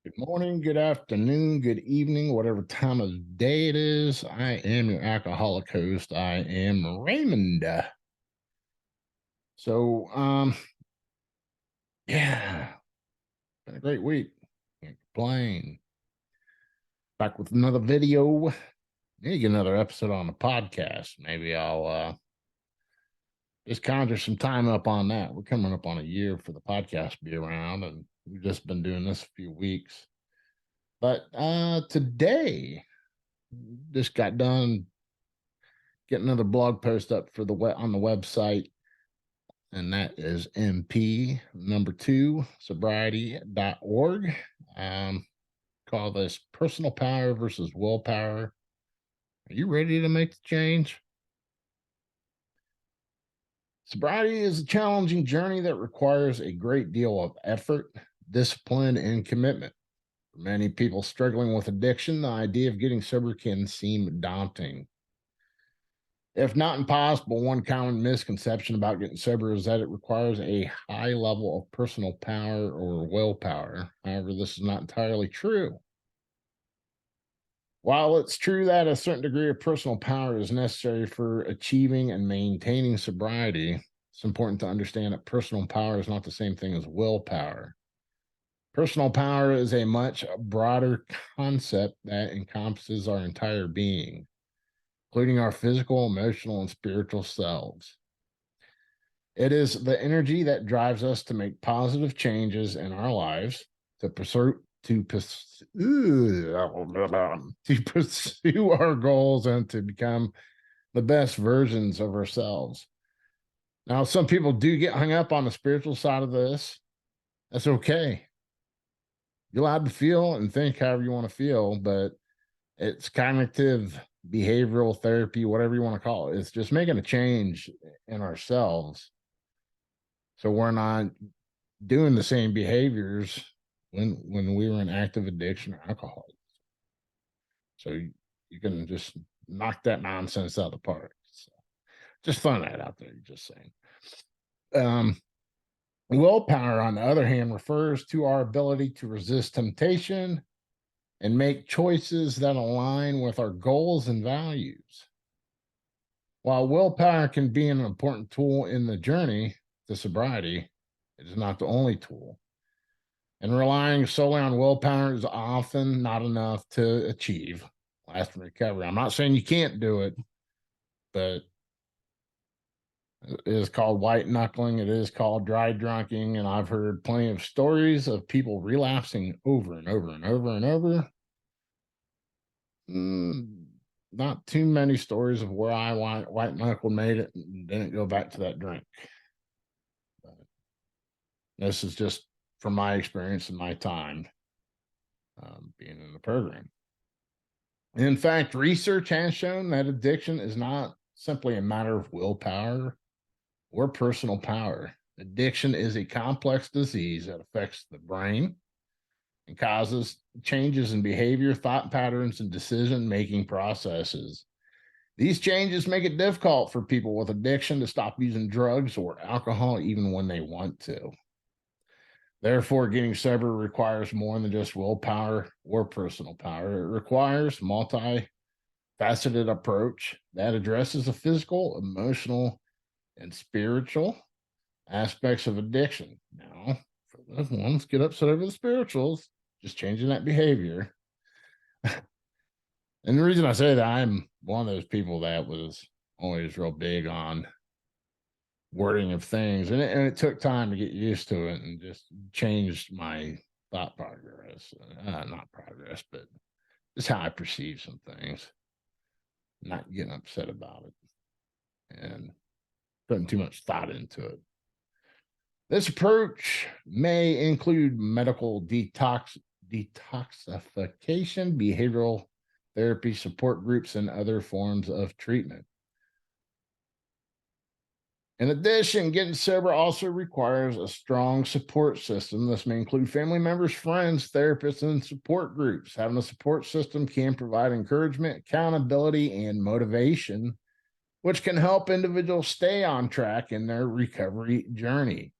Good morning, good afternoon, good evening, whatever time of day it is. I am your alcoholic host. I am Raymond. So, yeah, been a great week. Can't complain. Back with another video. Maybe get another episode on the podcast. Maybe I'll just conjure some time up on that. We're coming up on a year for the podcast to be around, and we've just been doing this a few weeks. But today, just got done get another blog post up for the on the website, and that is MP number 2 sobriety.org. Call this personal power versus willpower. Are you ready to make the change? Sobriety is a challenging journey that requires a great deal of effort, discipline, and commitment. For many people struggling with addiction, the idea of getting sober can seem daunting. If not impossible, one common misconception about getting sober is that it requires a high level of personal power or willpower. However, this is not entirely true. While it's true that a certain degree of personal power is necessary for achieving and maintaining sobriety, it's important to understand that personal power is not the same thing as willpower. Personal power is a much broader concept that encompasses our entire being, including our physical, emotional, and spiritual selves. It is the energy that drives us to make positive changes in our lives, to pursue our goals, and to become the best versions of ourselves. Now, some people do get hung up on the spiritual side of this. That's okay. You're allowed to feel and think however you want to feel, but it's cognitive behavioral therapy, whatever you want to call it. It's just making a change in ourselves, so we're not doing the same behaviors when we were in active addiction or alcohol. So you can just knock that nonsense out of the park. So just throwing that out there. Just saying. Willpower, on the other hand, refers to our ability to resist temptation and make choices that align with our goals and values. While willpower can be an important tool in the journey to sobriety, it is not the only tool. And relying solely on willpower is often not enough to achieve lasting recovery. I'm not saying you can't do it, but it is called white knuckling. It is called dry drunking. And I've heard plenty of stories of people relapsing over and over and over and over. Not too many stories of where I white knuckled, made it, and didn't go back to that drink. But this is just from my experience and my time being in the program. In fact, research has shown that addiction is not simply a matter of willpower or personal power. Addiction is a complex disease that affects the brain and causes changes in behavior, thought patterns, and decision-making processes. These changes make it difficult for people with addiction to stop using drugs or alcohol even when they want to. Therefore, getting sober requires more than just willpower or personal power. It requires multi-faceted approach that addresses the physical, emotional, and spiritual aspects of addiction. Now, for those ones get upset over the spirituals, just changing that behavior. And the reason I say that, I'm one of those people that was always real big on wording of things, and it took time to get used to it and just changed my thought progress. Not progress, but just how I perceive some things, not getting upset about it and putting too much thought into it. This approach may include medical detoxification, behavioral therapy, support groups, and other forms of treatment. In addition, getting sober also requires a strong support system. This may include family members, friends, therapists, and support groups. Having a support system can provide encouragement, accountability, and motivation, which can help individuals stay on track in their recovery journey.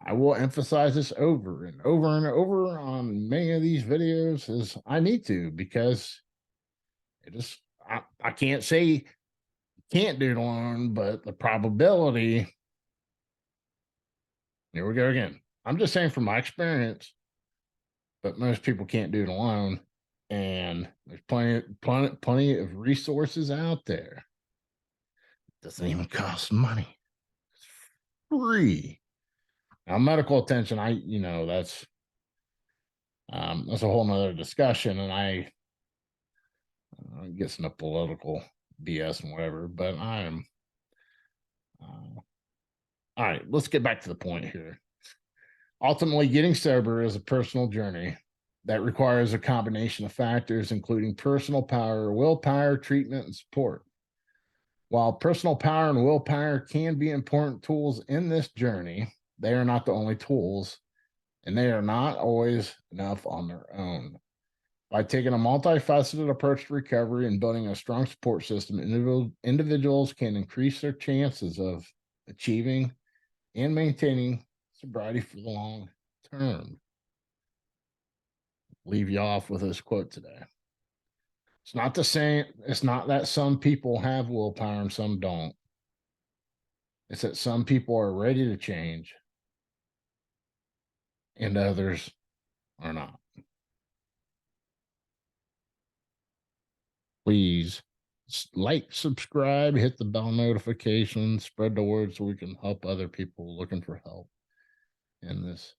I will emphasize this over and over and over on many of these videos as I need to, because it is, I can't say can't do it alone, but the probability, here we go again. I'm just saying from my experience, but most people can't do it alone. And there's plenty of resources out there. It doesn't even cost money. It's free. Now, medical attention, that's a whole nother discussion, and I get into political BS and whatever. But I'm all right. Let's get back to the point here. Ultimately, getting sober is a personal journey that requires a combination of factors, including personal power, willpower, treatment, and support. While personal power and willpower can be important tools in this journey, they are not the only tools, and they are not always enough on their own. By taking a multifaceted approach to recovery and building a strong support system, individuals can increase their chances of achieving and maintaining sobriety for the long term. Leave you off with this quote today. It's not the same. It's not that some people have willpower and some don't. It's that some people are ready to change and others are not. Please like, subscribe, hit the bell notification, spread the word so we can help other people looking for help in this.